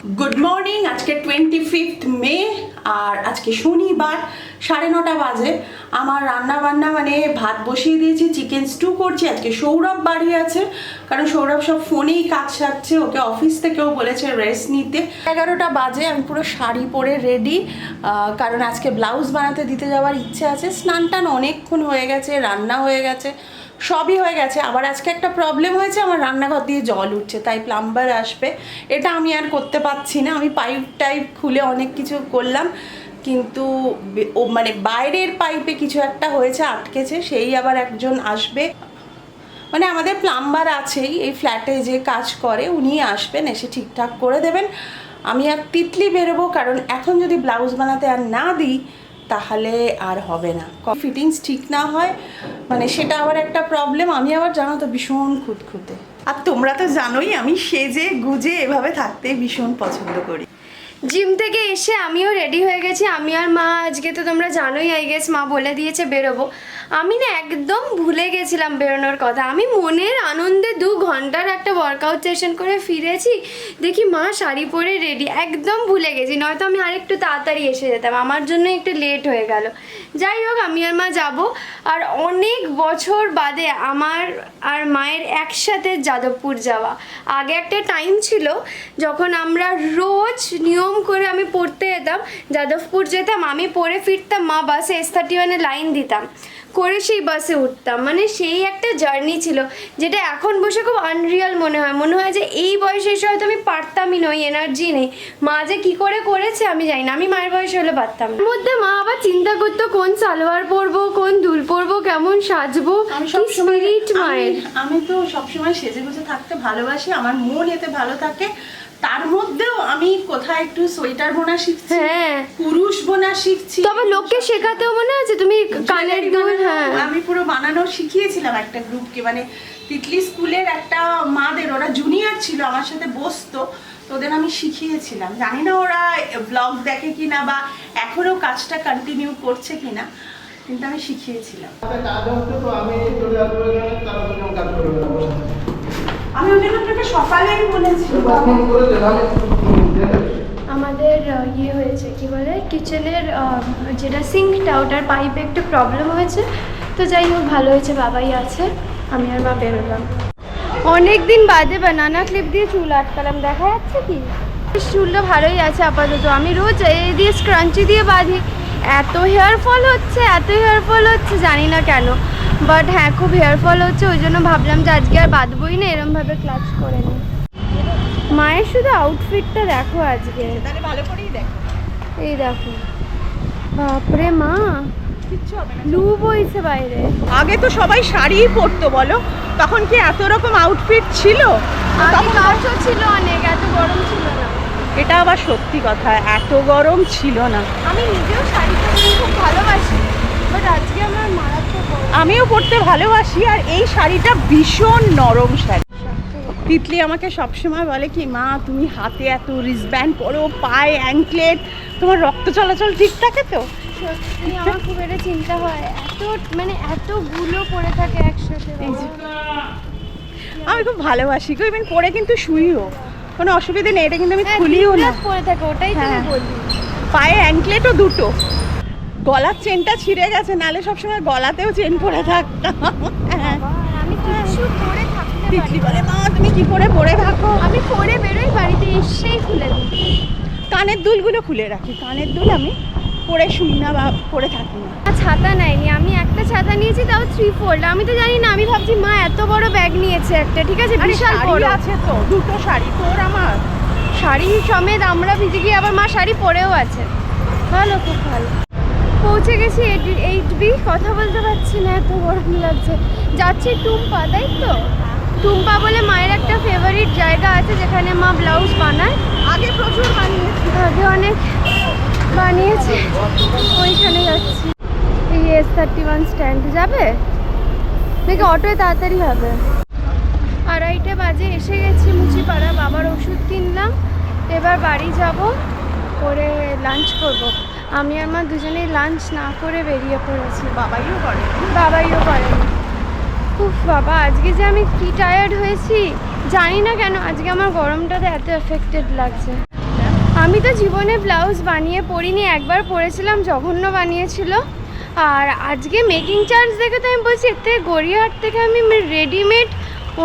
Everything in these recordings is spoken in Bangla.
Good morning. আজকে 25 মে আর আজকে শনিবার 9:30 বাজে। আমার রান্না বান্না মানে ভাত বসিয়ে দিয়েছি, চিকেন স্টু করছি। আজকে সৌরভ বাড়ি আছে, কারণ সৌরভ সব ফোনেই কাজ সারছে, ওকে অফিস থেকেও বলেছে রেস্ট নিতে। 11টা বাজে, আমি পুরো শাড়ি পরে রেডি, কারণ আজকে ব্লাউজ বানাতে দিতে যাওয়ার ইচ্ছে আছে। স্নান টান অনেকক্ষণ হয়ে গেছে, রান্না হয়ে গেছে, সবই হয়ে গেছে। আবার আজকে একটা প্রবলেম হয়েছে, আমার রান্নাঘর দিয়ে জল উঠছে, তাই প্লাম্বার আসবে। এটা আমি আর করতে পারছি না। আমি পাইপ টাইপ খুলে অনেক কিছু করলাম, কিন্তু ও মানে বাইরের পাইপে কিছু একটা হয়েছে, আটকেছে, সেই আবার একজন আসবে। মানে আমাদের প্লাম্বার আছেই, এই ফ্ল্যাটে যে কাজ করে উনি আসবেন, এসে ঠিকঠাক করে দেবেন। আমি আর তিতলি বেরোবো, কারণ এখন যদি ব্লাউজ বানাতে আর না দিই তাহলে আর হবে না। ফিটিংস ঠিক না হয় মানে সেটা আবার একটা প্রবলেম। আমি আবার জানো তো ভীষণ খুঁতখুঁতে, আর তোমরা তো জানোই আমি সেজে গুজে এভাবে থাকতে ভীষণ পছন্দ করি। জিম থেকে এসে আমিও রেডি হয়ে গেছি। আমি আর মা আজকে তো তোমরা জানোই, আই গেস মা বলে দিয়েছে বেরোবো। আমি না একদম ভুলে গেছিলাম বেরোনোর কথা। আমি মনের আনন্দে 2 ঘন্টার একটা ওয়ার্কআউট সেশন করে ফিরেছি, দেখি মা শাড়ি পরে রেডি। একদম ভুলে গেছি, নয়তো আমি আরেকটু তাড়াতাড়ি এসে যেতাম, আমার জন্য একটু লেট হয়ে গেল। যাই হোক, আমি আর মা যাব। আর অনেক বছর বাদে আমার আর মায়ের একসাথে যাদবপুর যাওয়া। আগে একটা টাইম ছিল যখন আমরা রোজ নিয়ম করে আমি পড়তে যেতাম, যাদবপুর যেতাম, আমি পড়ে ফিরতাম, মা বাসে S31-এ লাইন দিতাম করে সেই বাসে উঠতাম। মানে সেই একটা জার্নি ছিল, যেটা এখন বসে খুব আনরিয়াল মনে হয় যে এই বয়সে এসে হয়তো আমি পারতামই নই, এনার্জি নেই। মা যে কি করে করেছে আমি জানি না, আমি মায়ের বয়সে হলে পারতাম না। মধ্যে মা আবার চিন্তা করতো কোন সালোয়ার পরবো, কোন দুল পরবো, কেমন সাজবো। আমি সবসময় মায়ের, আমি তো সবসময় সেজে গুজে থাকতে ভালোবাসি, আমার মন এতে ভালো থাকে। তার মধ্যেও আমি কোথায় একটু সোয়েটার বোনা শিখছি, হ্যাঁ কুরুশ বোনা শিখছি। তবে লোককে শেখাতেও মনে আছে তুমি কানের দুল? হ্যাঁ, আমি পুরো বানানো শিখিয়েছিলাম একটা গ্রুপকে, মানে তিতলি স্কুলের একটা মাদের, ওরা জুনিয়র ছিল, আমার সাথে বসতো, তোদের আমি শিখিয়েছিলাম। জানি না ওরা ব্লগ দেখে কিনা বা এখনো কাজটা কন্টিনিউ করছে কিনা, কিন্তু আমি শিখিয়েছিলাম। আমি ওদের আপনাকে সকালেই বলেছি। আমাদের ইয়ে হয়েছে কি বলে, কিচেনের যেটা সিঙ্কটা, ওটার পাইপে একটু প্রবলেম হয়েছে। তো যাই হোক, ভালো হয়েছে বাবাই আছে, আমি আর মা বেরোলাম। অনেক দিন বাদে বানানা ক্লিপ দিয়ে চুল আটকালাম, দেখা যাচ্ছে কি? চুলটা ভালোই আছে আপাতত। আমি রোজ এই দিয়ে স্ক্রাঞ্চি দিয়ে বাঁধি, এত হেয়ার ফল হচ্ছে জানি না কেন, বাট হ্যাঁ খুব হেয়ার ফল হচ্ছে। ওই জন্য ভাবলাম যে আজকে আর বাঁধবই না, এরমভাবে ক্লাচ করে নিই। মায়ের শুধু আউটফিটটা দেখো আজকে, তাহলে ভালো করেই দেখো। এই দেখো, বাপরে মা, কিচ্ছু হবে না, লু বইছে বাইরে। আগে তো সবাই শাড়িই পরতো, বলো তখন কি এত রকম আউটফিট ছিল? তখন কাজও ছিল অনেক, এত গরম ছিল না। এটা আবার সত্যি কথা, এত গরম ছিল না। আমি নিজেও শাড়ি পরতে খুব ভালোবাসি, বাট আজকে আমার মারাত্মক গরম। আমিও পরতে ভালোবাসি, আর এই শাড়িটা ভীষণ নরম শাড়ি। তিতলি আমাকে সবসময় বলে কি, মা তুমি হাতে এত রিস্টব্যান্ড পরো, পায়ে অ্যাঙ্কলেট, তোমার রক্ত চলাচল ঠিক থাকে তো? সত্যি আমার খুব এটা চিন্তা হয়, এতগুলো পরে থাকে একসাথে। আমি খুব ভালোবাসি গো, ইভেন পরে কিন্তু শুইও, কোনো অসুবিধা নেই। এটা কিন্তু আমি খুলিও না, পরে থাকে, ওটাই তো আমি বলি। পায়ে অ্যাঙ্কলেটও দুটো। গলার চেনটা ছিঁড়ে গেছে, নালে সবসময় গলাতেও চেন পরে থাকতাম। আমি কিছু পরে থাকতে পারি তিতলি বলে, মা তুমি কি করে পরে থাকো? আমি পরে বেরোই, বাড়িতে এসেই খুলে দিই। কানের দুলগুলো খুলে রাখি, কানের দুল আমি পরে শুই না বা পরে থাকি না। ছাতা নেয়নি, আমি একটা ছাতা নিয়েছি, তাও 3/4। আমি তো জানি না, আমি ভাবছি মা এত বড় ব্যাগ নিয়েছে একটা, ঠিক আছে বিশাল বড় আছে তো, দুটো শাড়ি তোর আমার, শাড়ি সমেত আমরা ভিজে গিয়ে আবার মা শাড়ি পরেও আছে। ভালো, খুব ভালো। পৌঁছে গেছি 8B, কথা বলতে পারছি না, এত গরম লাগছে। যাচ্ছি টুম্পা, তাই তো? টুম্পা বলে মায়ের একটা ফেভারিট জায়গা আছে, যেখানে মা ব্লাউজ বানায়। আগে প্রচুর বানিয়েছি, আগে অনেক বানিয়েছে, ওইখানে যাচ্ছি। এই S31 স্ট্যান্ড যাবে নাকি অটোয় তাড়াতাড়ি হবে? 2:30 বাজে, এসে গেছি মুচিপাড়া। বাবার ওষুধ কিনলাম, এবার বাড়ি যাব, করে লাঞ্চ করব। আমি আর মা দুজনেই লাঞ্চ না করে বেরিয়ে পড়েছি। বাবাইও করে। উফ বাবা, আজকে যে আমি কি টায়ার্ড হয়েছি জানি না কেন, আজকে আমার গরমটাতে এত এফেক্টেড লাগছে। আমি তো জীবনে ব্লাউজ বানিয়ে পরিনি, একবার পরেছিলাম, জঘন্য বানিয়েছিল। আর আজকে মেকিং চার্জ দেখে তো আমি বলছি এর থেকে গড়িয়াহাট থেকে আমি রেডিমেড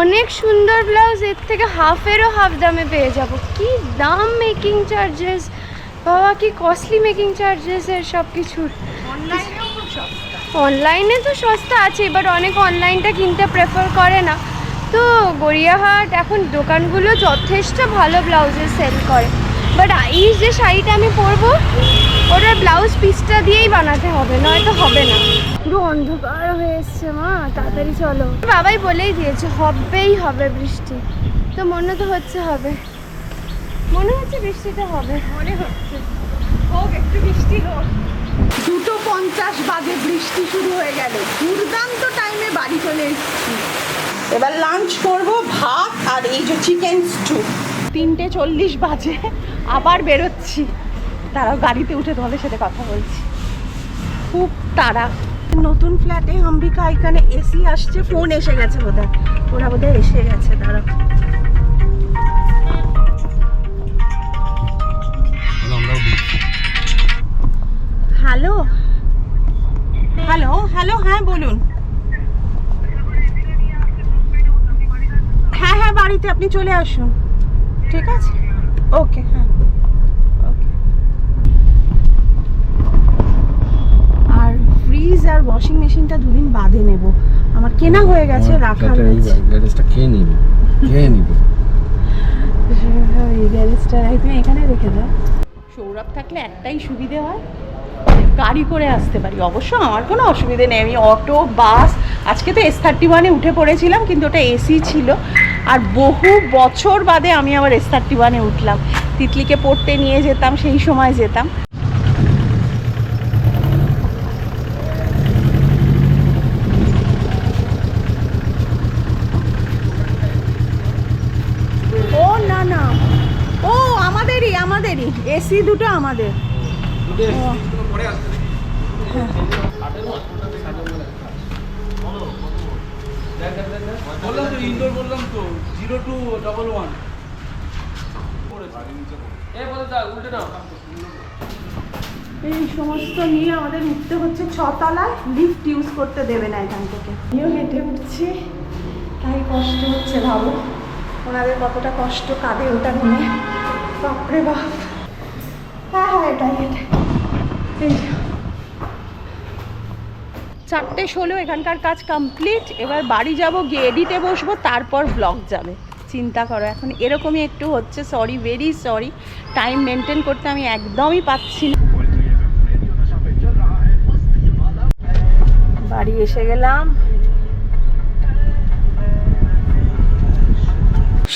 অনেক সুন্দর ব্লাউজ এর থেকে হাফেরও হাফ দামে পেয়ে যাব। কি দাম মেকিং চার্জেস, বাবা কি কস্টলি মেকিং চার্জেস এর সব কিছুর। অনলাইনে তো সস্তা আছে, এবার অনেক অনলাইনটা কিনতে প্রেফার করে না। তো গড়িয়াহাট এখন দোকানগুলো যথেষ্ট ভালো ব্লাউজের সেল করে। বাট এই যে শাড়িটা আমি পরবো ওটার ব্লাউজ পিসটা দিয়েই বানাতে হবে, নয়তো হবে না। পুরো অন্ধকার হয়ে এসছে মা, তাড়াতাড়ি চলো। বাবাই বলেই দিয়েছে হবেই হবে বৃষ্টি, তো মনে তো হচ্ছে হবে, মনে হচ্ছে বৃষ্টিটা হবে, মনে হচ্ছে হোক, একটু বৃষ্টি হোক। 2:50 বাজে বৃষ্টি শুরু হয়ে গেল, দুর্দান্ত টাইমে বাড়ি চলে এসেছি। এবার লাঞ্চ করব, ভাত আর এই যে চিকেন স্টু। 3:40 বাজে, আবার বেরোচ্ছি। তারাও গাড়িতে উঠে তোমাদের সাথে কথা বলছি, খুব তাড়া। নতুন ফ্ল্যাটে অম্বিকা এখানে এসি আসছে, ফোন এসে গেছে বোধহয়, ওরা বোধহয় এসে গেছে। তারা হ্যালো হ্যালো হ্যালো, হ্যাঁ বলুন। হ্যাঁ হ্যাঁ, বাড়িতে আপনি চলে আসুন, ঠিক আছে, ওকে, হ্যাঁ ওকে। আর ফ্রিজ আর ওয়াশিং মেশিনটা দুদিন বাদে নেব, আমার কেনা হয়ে গেছে, রাখা রয়েছে। গ্যারেজটা কে নিবে? এই গ্যারেজটা তুমি এখানে রেখে দাও। সৌরভ থাকলে একটাই সুবিধে হয়, গাড়ি করে আসতে পারি। অবশ্য আমার কোনো অসুবিধে নেই, আমি অটো বাস, আজকে তো S31-এ উঠে পড়েছিলাম, কিন্তু ওটা এসি ছিল। আর বহু বছর বাদে আমি আবার S31-এ উঠলাম, তিতলিকে পড়তে নিয়ে যেতাম, সেই সময় যেতাম। ও না না, ও আমাদেরই এসি দুটো আমাদের। বললাম তো ইনডোর, বললাম তো 0211 উল্টে নাও। এই সমস্ত নিয়ে আমাদের উঠতে হচ্ছে 6 তলায়, লিফট ইউজ করতে দেবে না এখান থেকে। আমিও হেঁটে উঠছি, তাই কষ্ট হচ্ছে, ভাবো ওনাদের কতটা কষ্ট কাঁধে ওটা নিয়ে, বাপরে বাপ। হ্যাঁ হ্যাঁ, এটাই এই 4:16 এখানকার কাজ কমপ্লিট। এবার বাড়ি যাব, গিয়ে এডিটে বসবো, তারপর ব্লগ যাবে। চিন্তা করো, এখন এরকমই একটু হচ্ছে। Sorry, very sorry, time maintain করতে আমি একদমই পাচ্ছি না। বাড়ি এসে গেলাম।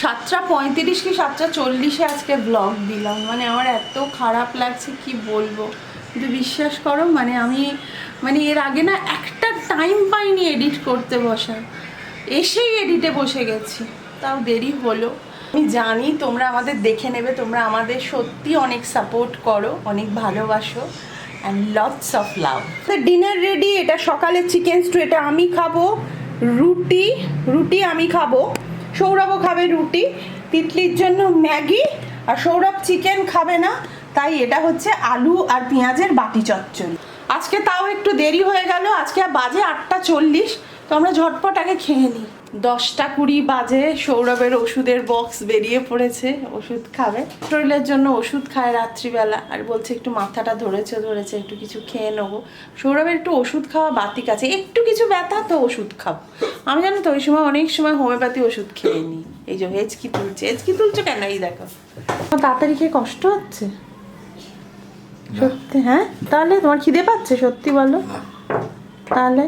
7:35 কি 7:40-এ আজকে ব্লগ দিলাম, মানে আমার এত খারাপ লাগছে কি বলবো। কিন্তু বিশ্বাস করো, মানে আমি এর আগে না একটা টাইম পাইনি এডিট করতে বসার, এসেই এডিটে বসে গেছি, তাও দেরি হলো। আমি জানি তোমরা আমাদের দেখে নেবে, তোমরা আমাদের সত্যি অনেক সাপোর্ট করো, অনেক ভালোবাসো, and lots of love. Dinner ready, এটা সকালের চিকেন স্টু, এটা আমি খাবো। রুটি আমি খাবো, সৌরভও খাবে রুটি, তিতলির জন্য ম্যাগি, আর সৌরভ চিকেন খাবে না, তাই এটা হচ্ছে আলু আর পেঁয়াজের বাটি চচ্চড়ি। আজকে তাও একটু দেরি হয়ে গেল, আজকে বাজে 8:40, তো আমরা ঝটপট আগে খেয়ে নিই। 10:20 বাজে, সৌরভের ওষুধের বক্স বেরিয়ে পড়েছে, ওষুধ খাবে, শরীরের জন্য ওষুধ খায় রাত্রিবেলা, আর বলছে একটু মাথাটা ধরেছে একটু কিছু খেয়ে নেবো। সৌরভের একটু ওষুধ খাওয়া বাতিক আছে, একটু কিছু ব্যথা তো ওষুধ খাবো। আমি জানো তো ওই সময় অনেক সময় হোমিওপ্যাথি ওষুধ খেয়ে নিই। এই যে হেঁচকি তুলছে কেন, এই দেখো তাড়াতাড়ি খেয়ে কষ্ট হচ্ছে সত্যি। হ্যাঁ, তাহলে তোমার খিদে পাচ্ছে সত্যি বলো, তাহলে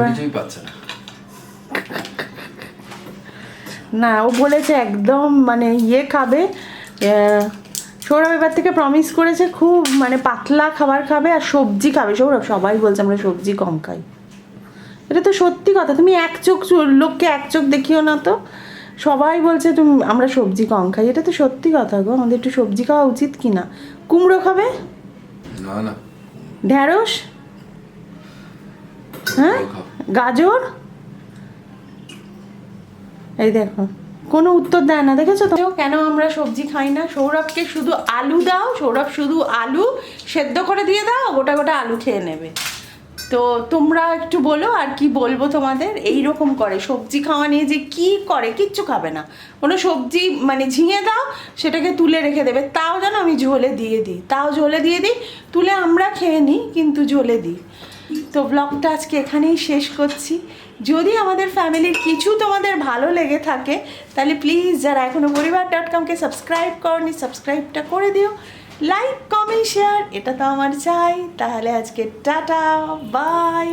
কিছুই পাচ্ছে না। না, ও বলেছে একদম মানে খাবে। সৌরভ এবার থেকে প্রমিস করেছে খুব মানে পাতলা খাবার খাবে আর সবজি খাবে। সৌরভ, সবাই বলছে আমরা সবজি কম খাই, এটা তো সত্যি কথা। তুমি লোককে এক চোখ দেখিও না তো, সবাই বলছে আমরা সবজি কম খাই, এটা তো সত্যি কথা গো। আমাদের একটু সবজি খাওয়া উচিত কি না? কুমড়ো খাবে না, ঢেঁড়স, হ্যাঁ, গাজর, এই দেখো কোনো উত্তর দেয় না, দেখেছো তো কেন আমরা সবজি খাই না। সৌরভকে শুধু আলু দাও, সৌরভ শুধু আলু সেদ্ধ করে দিয়ে দাও, গোটা গোটা আলু খেয়ে নেবে। তো তোমরা একটু বলো আর কি বলবো তোমাদের। এই রকম করে সবজি খাওয়া নিয়ে যে কি করে, কিচ্ছু খাবে না। কোনো সবজি মানে ঝিঙে দাও, সেটাকে তুলে রেখে দেবে, তাও যেন আমি ঝোলে দিয়ে দিই, তাও ঝোলে দিয়ে দিই, তুলে আমরা খেয়ে নিই কিন্তু ঝোলে দিই। তো ব্লগটা আজকে এখানেই শেষ করছি। যদি আমাদের ফ্যামিলির কিছু তোমাদের ভালো লেগে থাকে তাহলে প্লিজ যারা এখনও পরিবার.com-কে সাবস্ক্রাইব করনি সাবস্ক্রাইবটা করে দিও, লাইক কমেন্ট শেয়ার এটা তো আমার চাই। তাহলে আজকে টাটা বাই।